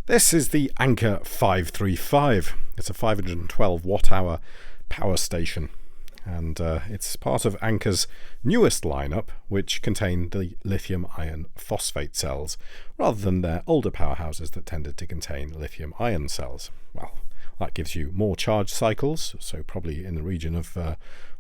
This is the Anker 535. It's a 512 watt-hour power station, and it's part of Anker's newest lineup, which contain the lithium iron phosphate cells, rather than their older powerhouses that tended to contain lithium iron cells. Well, that gives you more charge cycles, so probably in the region of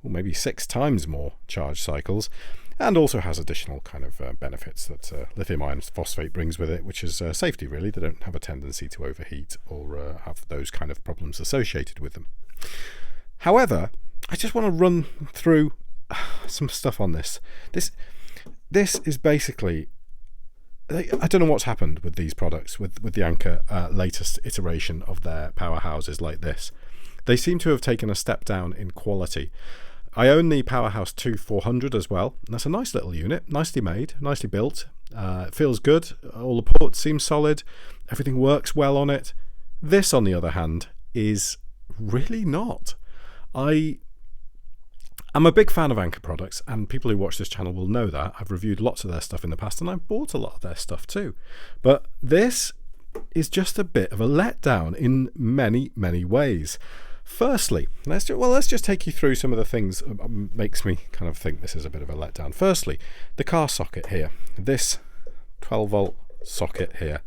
maybe 6 times more charge cycles, and also has additional kind of benefits that lithium iron phosphate brings with it, which is safety really. They don't have a tendency to overheat or have those kind of problems associated with them. However, I just want to run through some stuff on this. This is basically, I don't know what's happened with these products, with the Anker latest iteration of their powerhouses like this. They seem to have taken a step down in quality. I own the PowerHouse LiFePo4 as well. And that's a nice little unit, nicely made, nicely built. It feels good. All the ports seem solid. Everything works well on it. This, on the other hand, is really not. I'm a big fan of Anker products, and people who watch this channel will know that. I've reviewed lots of their stuff in the past, and I've bought a lot of their stuff too. But this is just a bit of a letdown in many, many ways. Firstly, let's just take you through some of the things that makes me kind of think this is a bit of a letdown. Firstly, the car socket here, this 12-volt socket here,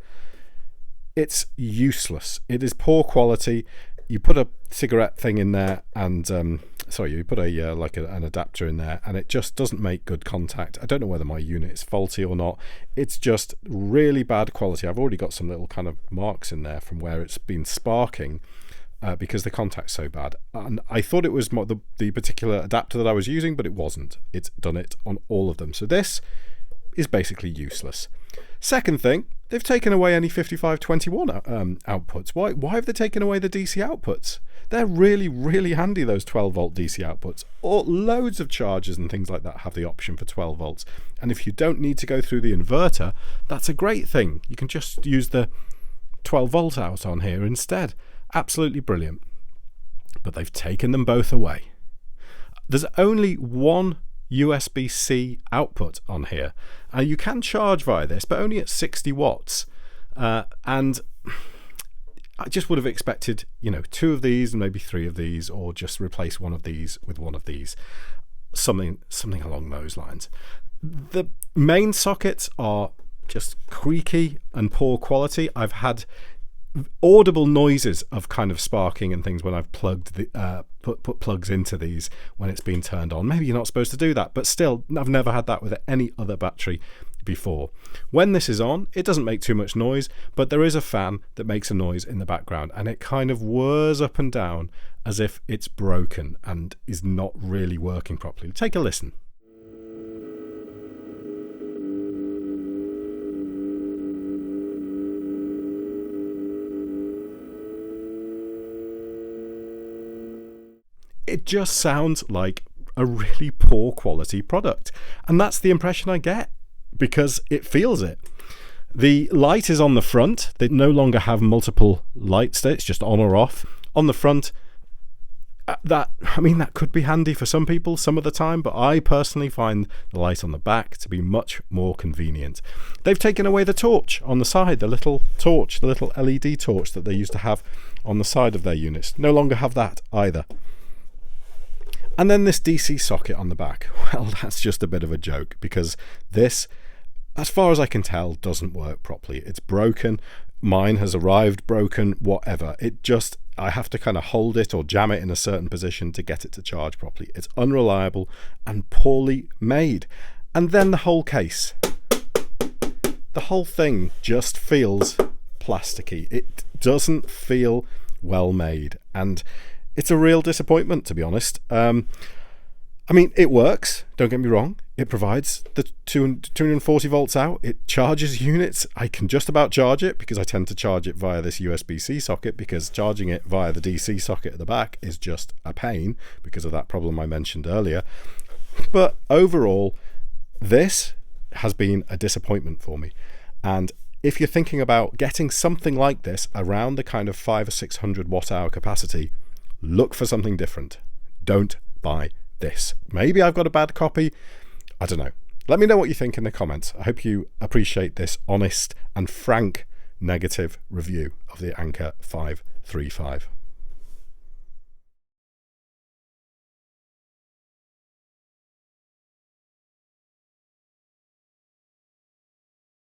it's useless. It is poor quality. You put a cigarette thing in there, and you put a an adapter in there, and it just doesn't make good contact. I don't know whether my unit is faulty or not. It's just really bad quality. I've already got some little kind of marks in there from where it's been sparking. Because the contact's so bad, and I thought it was the particular adapter that I was using, but it wasn't. It's done it on all of them. So this is basically useless. Second thing, they've taken away any 5521 outputs. Why have they taken away the DC outputs? They're really, really handy, those 12-volt DC outputs. Loads of chargers and things like that have the option for 12 volts. And if you don't need to go through the inverter, that's a great thing. You can just use the 12-volt out on here instead. Absolutely brilliant. But they've taken them both away. There's only one USB-C output on here. You can charge via this, but only at 60 watts. And I just would have expected, 2 of these and maybe 3 of these, or just replace one of these with one of these. Something along those lines. The main sockets are just creaky and poor quality. I've had audible noises of kind of sparking and things when I've plugged put plugs into these when it's been turned on. Maybe you're not supposed to do that, but still, I've never had that with any other battery before. When this is on, it doesn't make too much noise, but there is a fan that makes a noise in the background, and it kind of whirs up and down as if it's broken and is not really working properly. Take a listen. It just sounds like a really poor quality product. And that's the impression I get, because it feels it. The light is on the front. They no longer have multiple light states, just on or off. On the front, that could be handy for some people some of the time, but I personally find the light on the back to be much more convenient. They've taken away the torch on the side, the little torch, the little LED torch that they used to have on the side of their units. No longer have that either. And then this DC socket on the back, well, that's just a bit of a joke, because this, as far as I can tell, doesn't work properly. It's broken. Mine has arrived broken, whatever. I have to kind of hold it or jam it in a certain position to get it to charge properly. It's unreliable and poorly made. And then the whole case. The whole thing just feels plasticky. It doesn't feel well made. And it's a real disappointment, to be honest. It works, don't get me wrong. It provides the 240 volts out. It charges units. I can just about charge it, because I tend to charge it via this USB-C socket, because charging it via the DC socket at the back is just a pain because of that problem I mentioned earlier. But overall, this has been a disappointment for me. And if you're thinking about getting something like this around the kind of 500 or 600 watt hour capacity, look for something different. Don't buy this. Maybe I've got a bad copy. I don't know. Let me know what you think in the comments. I hope you appreciate this honest and frank negative review of the Anker 535.